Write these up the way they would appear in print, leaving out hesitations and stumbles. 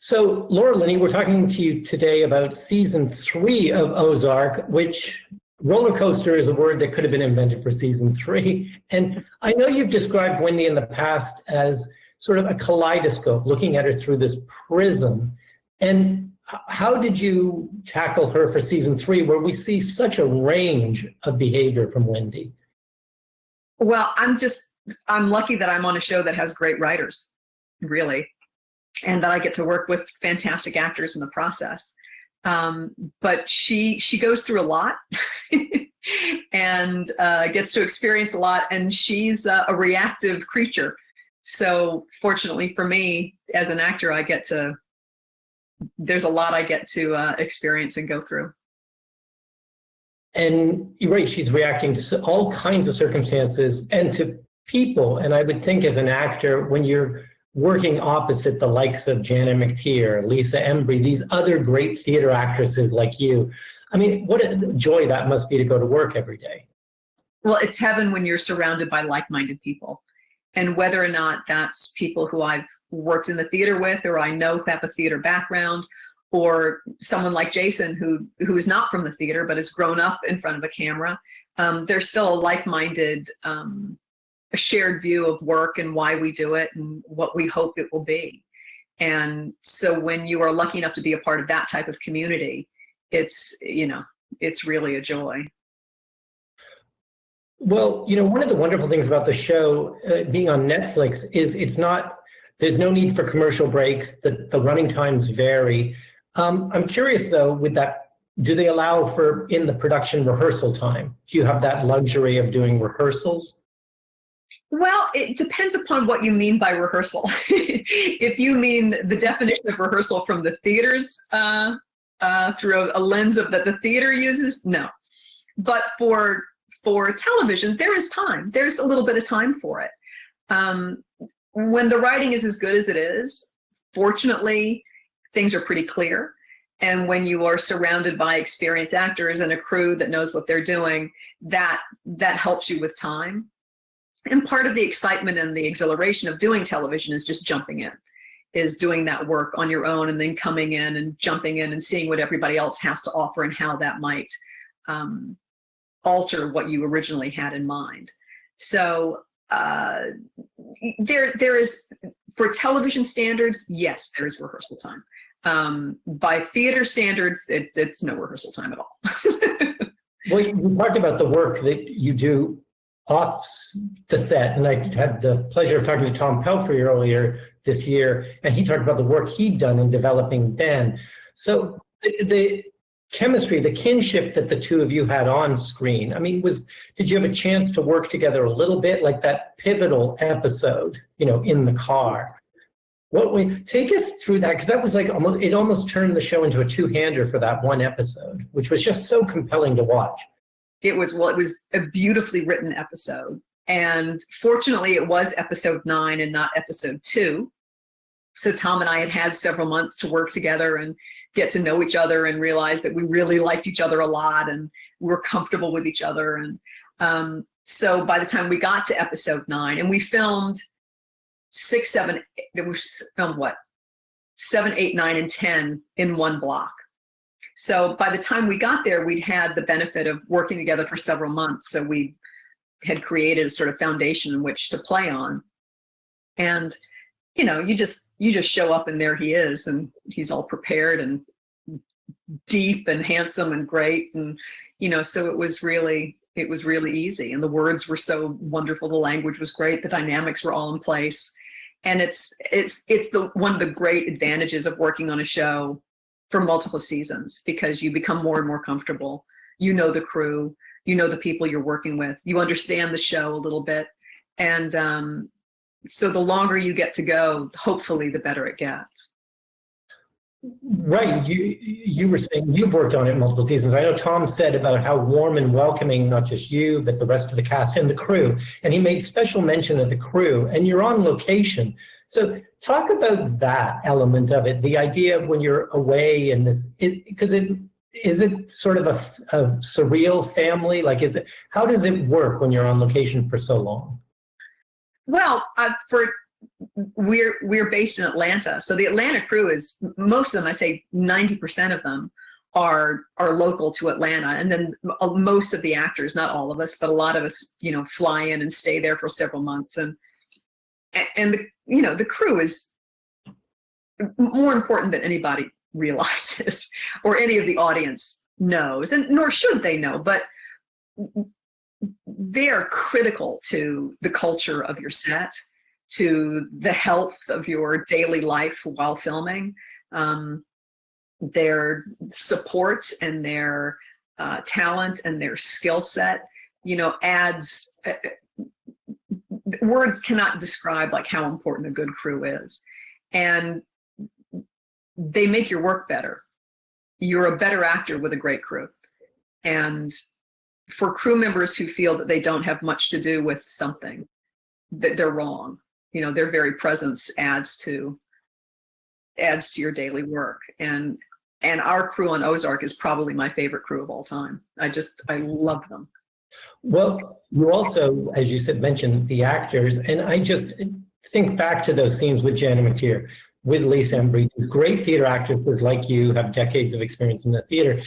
So, Laura Linney, we're talking to you today about season 3 of Ozark, which roller coaster is a word that could have been invented for season 3. And I know you've described Wendy in the past as sort of a kaleidoscope, looking at her through this prism. And how did you tackle her for season 3, where we see such a range of behavior from Wendy? Well, I'm lucky that I'm on a show that has great writers, really, and that I get to work with fantastic actors in the process. But she goes through a lot and gets to experience a lot, and she's a reactive creature. So fortunately for me, as an actor, there's a lot I get to experience and go through. And you're right, she's reacting to all kinds of circumstances and to people. And I would think as an actor, when you're working opposite the likes of Janet McTeer, Lisa Embry, these other great theater actresses like you, I mean, what a joy that must be to go to work every day. Well, it's heaven when you're surrounded by like-minded people. And whether or not that's people who I've worked in the theater with, or I know who have a theater background, or someone like Jason who is not from the theater but has grown up in front of a camera, there's still a like-minded, a shared view of work and why we do it and what we hope it will be. And so when you are lucky enough to be a part of that type of community, it's really a joy. Well, one of the wonderful things about the show being on Netflix is there's no need for commercial breaks. The running times vary. I'm curious though, with that, do they allow for in the production rehearsal time? Do you have that luxury of doing rehearsals? Well, it depends upon what you mean by rehearsal. If you mean the definition of rehearsal from the theater's through a lens of that the theater uses, no. But for television, there is time. There's a little bit of time for it. When the writing is as good as it is, fortunately, things are pretty clear. And when you are surrounded by experienced actors and a crew that knows what they're doing, that helps you with time. And part of the excitement and the exhilaration of doing television is just jumping in, is doing that work on your own and then coming in and jumping in and seeing what everybody else has to offer and how that might alter what you originally had in mind. So there is, for television standards, yes, there is rehearsal time. By theater standards, it's no rehearsal time at all. Well, you talked about the work that you do off the set, and I had the pleasure of talking to Tom Pelphrey earlier this year, and he talked about the work he'd done in developing Ben. So the chemistry, the kinship that the two of you had on screen, I mean, did you have a chance to work together a little bit, like that pivotal episode, in the car? Take us through that, because that was it almost turned the show into a two-hander for that one episode, which was just so compelling to watch. It was a beautifully written episode. And fortunately, it was episode 9 and not episode 2. So Tom and I had several months to work together and get to know each other and realize that we really liked each other a lot and we were comfortable with each other. And so by the time we got to episode 9, and we filmed 7, 8, 9, and 10 in one block. So by the time we got there, we'd had the benefit of working together for several months. So we had created a sort of foundation in which to play on. And, you just show up and there he is, and he's all prepared and deep and handsome and great. And, so it was really easy. And the words were so wonderful. The language was great. The dynamics were all in place. And it's one of the great advantages of working on a show for multiple seasons, because you become more and more comfortable. You know the crew, you know the people you're working with, you understand the show a little bit. And so the longer you get to go, hopefully the better it gets. Right. You were saying you've worked on it multiple seasons. I know Tom said about how warm and welcoming, not just you, but the rest of the cast and the crew. And he made special mention of the crew, and you're on location. So talk about that element of it, the idea of when you're away and is it sort of a surreal family? how does it work when you're on location for so long? Well, we're based in Atlanta. So the Atlanta crew is, most of them, I say 90% of them are local to Atlanta. And then most of the actors, not all of us, but a lot of us, fly in and stay there for several months. And the crew is more important than anybody realizes or any of the audience knows, and nor should they know, but they are critical to the culture of your set, to the health of your daily life while filming. Their support and their talent and their skill set, adds, words cannot describe like how important a good crew is. And they make your work better. You're a better actor with a great crew. And for crew members who feel that they don't have much to do with something, that they're wrong. Their very presence adds to your daily work. And our crew on Ozark is probably my favorite crew of all time. I love them. Well, you also, as you said, mentioned the actors, and I just think back to those scenes with Janet McTeer, with Lisa Embry, great theater actresses like you, have decades of experience in the theater.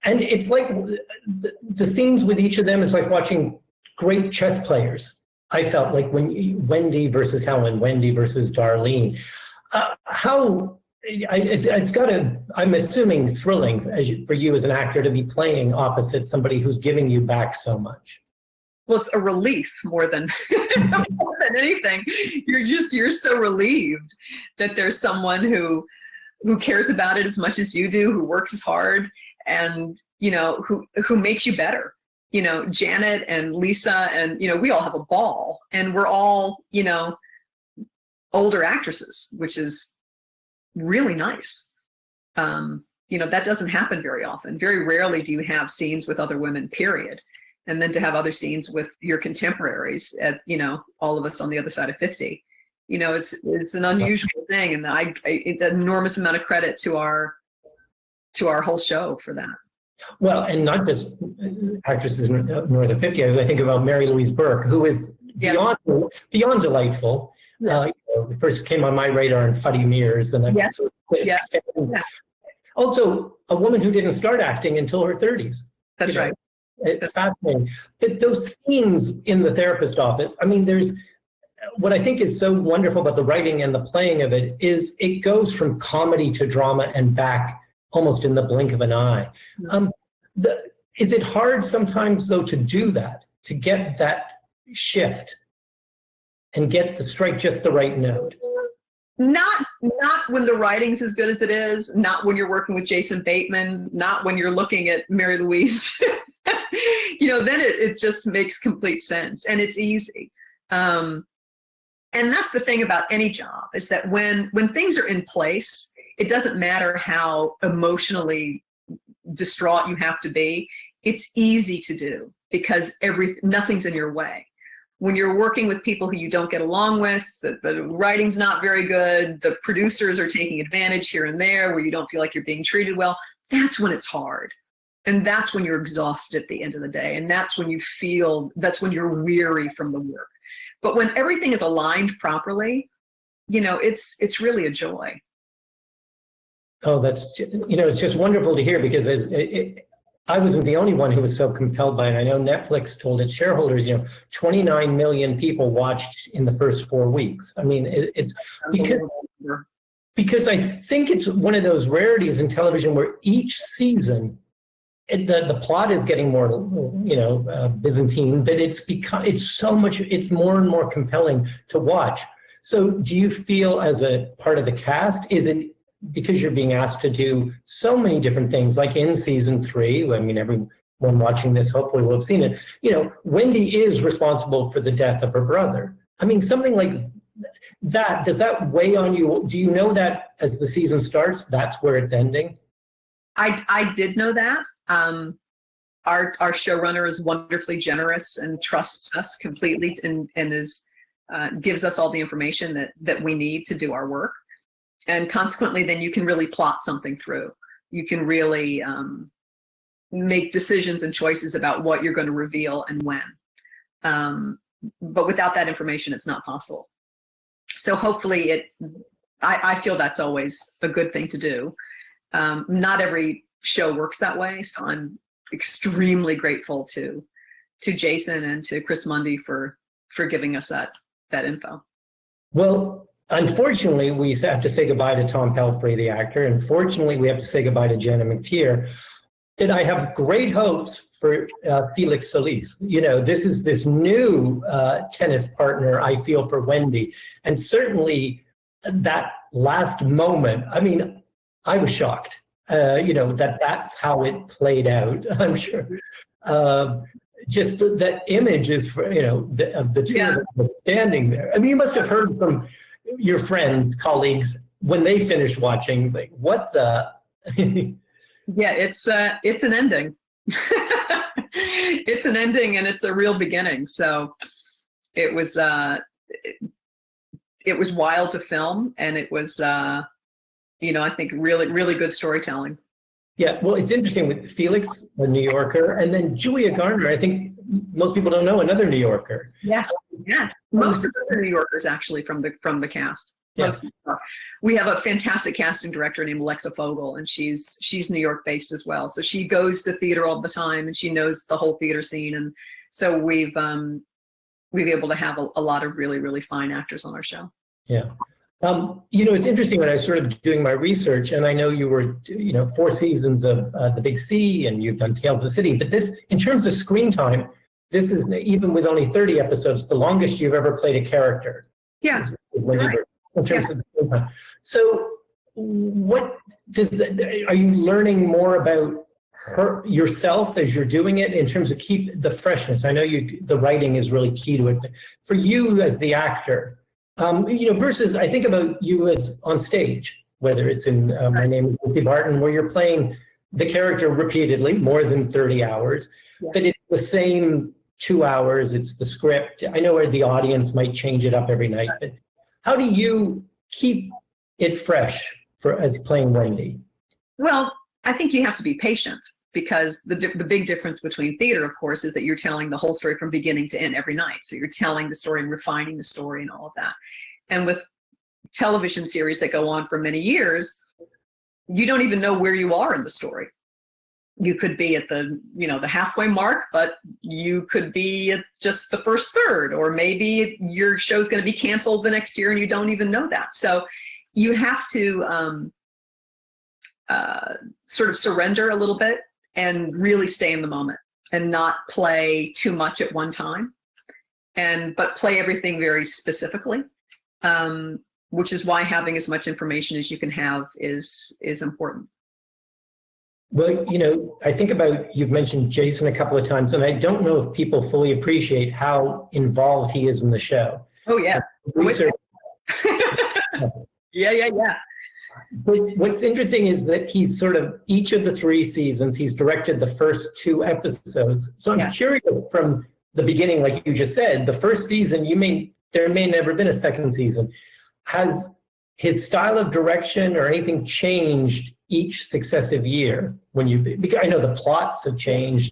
And it's like the scenes with each of them is like watching great chess players. I felt like when Wendy versus Helen, Wendy versus Darlene, it's got to, I'm assuming, thrilling for you as an actor to be playing opposite somebody who's giving you back so much. Well, it's a relief more than anything. You're so relieved that there's someone who cares about it as much as you do, who works as hard, and who makes you better. Janet and Lisa and we all have a ball, and we're all older actresses, which is really nice. That doesn't happen very often. Very rarely do you have scenes with other women, period. And then to have other scenes with your contemporaries at, all of us on the other side of 50, it's an unusual thing. And an enormous amount of credit to our whole show for that. Well, and not just actresses north of 50. I think about Mary Louise Burke, who is beyond delightful. First came on my radar in Fuddy Mears, and also a woman who didn't start acting until her 30s. That's right. It's fascinating. But those scenes in the therapist office, I mean, there's what I think is so wonderful about the writing and the playing of it is it goes from comedy to drama and back almost in the blink of an eye. Is it hard sometimes, though, to do that, to get that shift and strike just the right note? Not when the writing's as good as it is, not when you're working with Jason Bateman, not when you're looking at Mary Louise. Then it just makes complete sense, and it's easy. And that's the thing about any job, is that when things are in place, it doesn't matter how emotionally distraught you have to be. It's easy to do because nothing's in your way. When you're working with people who you don't get along with, the writing's not very good, the producers are taking advantage here and there where you don't feel like you're being treated well, that's when it's hard. And that's when you're exhausted at the end of the day. And that's when you're weary from the work. But when everything is aligned properly, it's really a joy. Oh, it's just wonderful to hear, because I wasn't the only one who was so compelled by it. I know Netflix told its shareholders, 29 million people watched in the first 4 weeks. I mean, it's because I think it's one of those rarities in television where each season, the plot is getting more, Byzantine, but it's more and more compelling to watch. So do you feel, as a part of the cast, is it because you're being asked to do so many different things, like in season 3, I mean, everyone watching this hopefully will have seen it, Wendy is responsible for the death of her brother. I mean, something like that, does that weigh on you? Do you know that as the season starts, that's where it's ending? I did know that. Our showrunner is wonderfully generous and trusts us completely, and gives us all the information that we need to do our work. And consequently, then you can really plot something through. You can really make decisions and choices about what you're going to reveal and when. But without that information, it's not possible. So hopefully I feel that's always a good thing to do. Not every show works that way. So I'm extremely grateful to Jason and to Chris Mundy for giving us that info. Well, unfortunately, we have to say goodbye to Tom Pelphrey, the actor. Unfortunately, we have to say goodbye to Jenna McTeer. And I have great hopes for Felix Solis. You know, this is this new tennis partner I feel for Wendy. And certainly that last moment, I mean, I was shocked, you know, that's how it played out, I'm sure. Just that image is, for, you know, of the two of them standing there. I mean, you must have heard from your friends, colleagues, when they finished watching, like, what the... Yeah, it's an ending. It's an ending, and it's a real beginning. So it was wild to film, and it was you know, I think really good storytelling. Yeah, well, it's interesting with Felix, a New Yorker, and then Julia Garner. I think most people don't know, another New Yorker. Yes, yes. Most of them are New Yorkers, actually, from the cast. Yeah. We have a fantastic casting director named Alexa Fogel, and she's New York based as well. So she goes to theater all the time, and she knows the whole theater scene. And so we've been able to have a lot of really fine actors on our show. Yeah. You know, it's interesting when I was sort of doing my research, and I know you were, you know, 4 seasons of The Big C, and you've done Tales of the City, but this, in terms of screen time, this is, even with only 30 episodes, the longest you've ever played a character. Yeah. Right. In terms of screen time. So what does that, are you learning more about yourself as you're doing it in terms of keep the freshness? I know the writing is really key to it, but for you as the actor, you know, versus I think about you as on stage, whether it's in My Name is Lucy Barton, where you're playing the character repeatedly, more than 30 hours, but it's the same 2 hours, it's the script. I know where the audience might change it up every night, but how do you keep it fresh as playing Wendy? Well, I think you have to be patient, because the big difference between theater, of course, is that you're telling the whole story from beginning to end every night. So you're telling the story and refining the story and all of that. And with television series that go on for many years, you don't even know where you are in the story. You could be at the halfway mark, but you could be at just the first third, or maybe your show's going to be canceled the next year and you don't even know that. So you have to sort of surrender a little bit and really stay in the moment and not play too much at one time, but play everything very specifically, which is why having as much information as you can have is important. Well, you know, I think about, you've mentioned Jason a couple of times, and I don't know if people fully appreciate how involved he is in the show. Oh, yeah. Yeah. But what's interesting is that he's sort of, each of the 3 seasons, he's directed the first 2 episodes. So I'm curious, from the beginning, like you just said, the first season, there may never been a second season. Has his style of direction or anything changed each successive year because I know the plots have changed,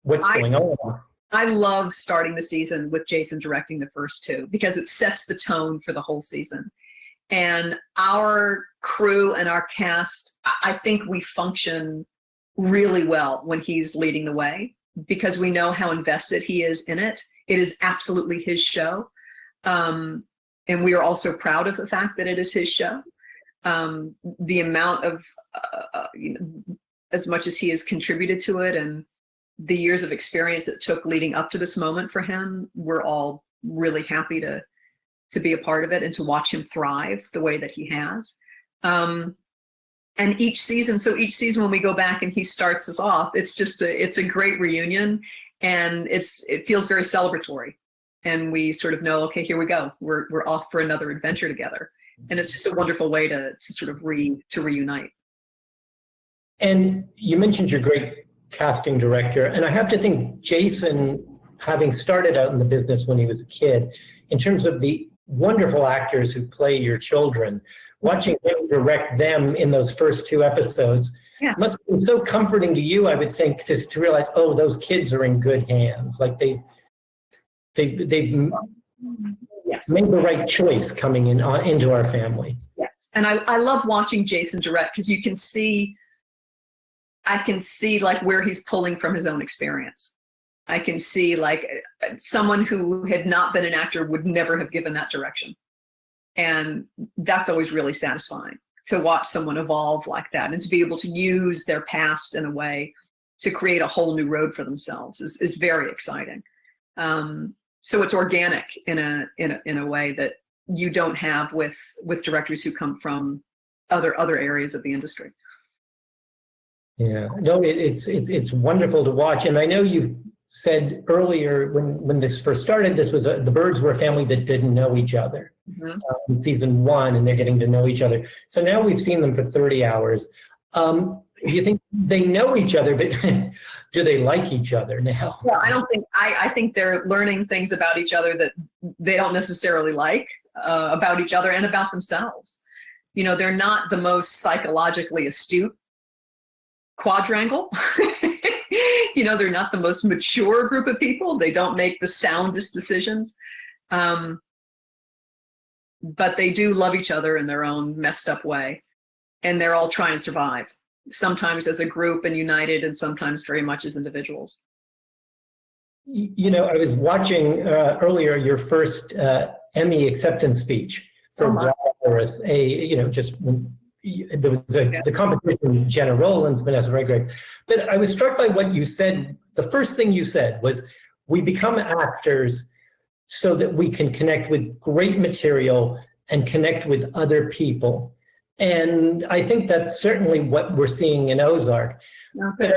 what's going on? I love starting the season with Jason directing the first 2, because it sets the tone for the whole season. And our crew and our cast, I think we function really well when he's leading the way, because we know how invested he is in it. It is absolutely his show. And we are also proud of the fact that it is his show. The amount of, as much as he has contributed to it, and the years of experience it took leading up to this moment for him, we're all really happy to be a part of it and to watch him thrive the way that he has. And each season when we go back and he starts us off, it's a great reunion, and it feels very celebratory. And we sort of know, okay, here we go. We're off for another adventure together. And it's just a wonderful way to sort of reunite. And you mentioned your great casting director, and I have to think Jason, having started out in the business when he was a kid, in terms of the wonderful actors who play your children, watching him direct them in those first 2 episodes must have been so comforting to you, I would think, to realize, oh, those kids are in good hands. Like they've Yes. made the right choice coming into our family. Yes. And I love watching Jason direct because I can see like where he's pulling from his own experience. I can see like someone who had not been an actor would never have given that direction. And that's always really satisfying to watch someone evolve like that and to be able to use their past in a way to create a whole new road for themselves is very exciting. So it's organic in a way that you don't have with directors who come from other areas of the industry. Yeah, no, it's wonderful to watch. And I know you've said earlier when this first started, the Byrdes were a family that didn't know each other. Mm-hmm. In season 1, and they're getting to know each other. So now we've seen them for 30 hours. You think they know each other, but do they like each other now? Well, I think they're learning things about each other that they don't necessarily like about each other and about themselves. You know, they're not the most psychologically astute quadrangle. You know, they're not the most mature group of people. They don't make the soundest decisions. But they do love each other in their own messed up way. And they're all trying to survive, sometimes as a group and united, and sometimes very much as individuals. You know, I was watching earlier your first Emmy acceptance speech for Walrus. There was the competition, Jenna Rollins, Vanessa Redgrave. But I was struck by what you said. The first thing you said was, we become actors so that we can connect with great material and connect with other people. And I think that's certainly what we're seeing in Ozark. Okay.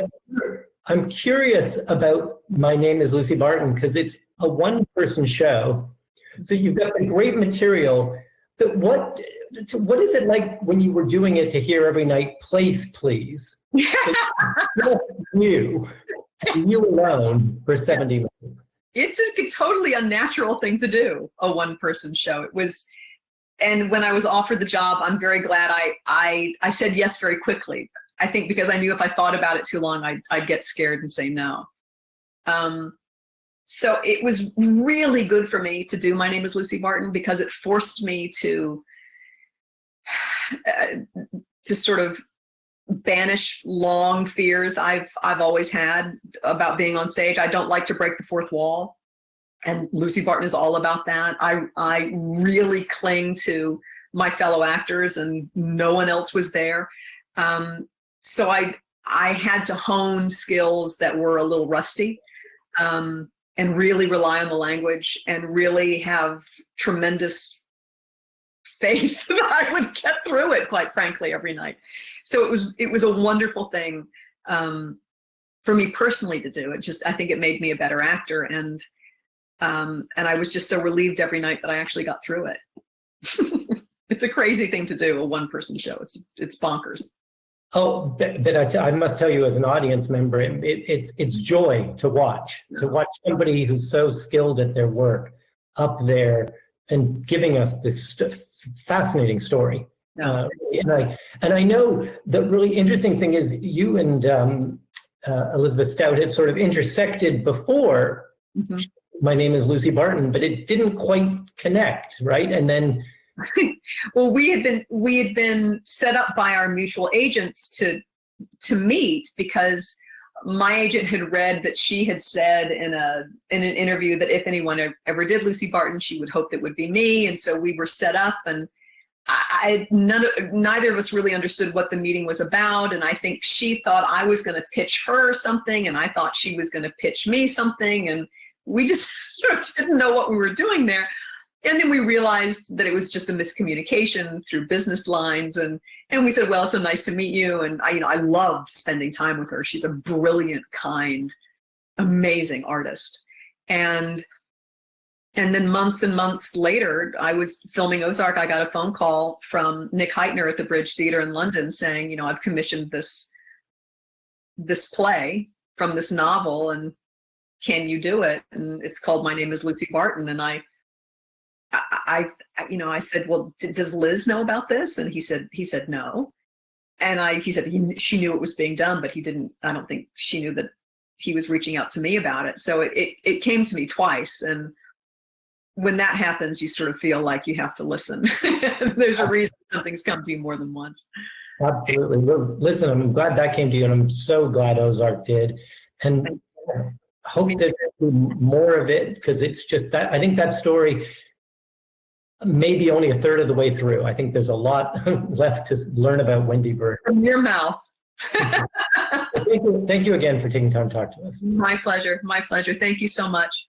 I'm curious about My Name is Lucy Barton, because it's a one-person show. So you've got the great material, but what is it like when you were doing it to hear every night, "Place, please"? you alone for 70 minutes. It's a totally unnatural thing to do, a one-person show. It was, and when I was offered the job, I'm very glad I said yes very quickly. I think because I knew if I thought about it too long, I'd get scared and say no. So it was really good for me to do My Name is Lucy Barton, because it forced me to sort of banish long fears I've always had about being on stage. I don't like to break the fourth wall, and Lucy Barton is all about that. I really cling to my fellow actors, and no one else was there. So I had to hone skills that were a little rusty, and really rely on the language and really have tremendous faith that I would get through it, quite frankly, every night. So it was a wonderful thing for me personally to do. I think it made me a better actor, and I was just so relieved every night that I actually got through it. It's a crazy thing to do, a one-person show. It's bonkers. Oh, but I must tell you, as an audience member, it's joy to watch somebody who's so skilled at their work up there and giving us this fascinating story. Yeah. And I know the really interesting thing is you and Elizabeth Stout had sort of intersected before. Mm-hmm. My Name is Lucy Barton, but it didn't quite connect, right? And then well, we had been set up by our mutual agents to meet, because my agent had read that she had said in an interview that if anyone ever did Lucy Barton, she would hope that would be me. And so we were set up, and neither of us really understood what the meeting was about. And I think she thought I was going to pitch her something, and I thought she was going to pitch me something, and we just sort of didn't know what we were doing there. And then we realized that it was just a miscommunication through business lines. And we said, well, it's so nice to meet you. And I loved spending time with her. She's a brilliant, kind, amazing artist. And then months and months later, I was filming Ozark. I got a phone call from Nick Heitner at the Bridge Theatre in London saying, I've commissioned this play from this novel, and can you do it? And it's called My Name is Lucy Barton. And I said, well, does Liz know about this? And he said no. And he said she knew it was being done, but I don't think she knew that he was reaching out to me about it. So it came to me twice. And when that happens, you sort of feel like you have to listen. There's a reason something's come to you more than once. Absolutely. Well, listen, I'm glad that came to you, and I'm so glad Ozark did. And hope that there's more of it, because it's just that I think that story maybe only a third of the way through. I think there's a lot left to learn about Wendy Byrde. From your mouth. Thank you again for taking time to talk to us. My pleasure. My pleasure. Thank you so much.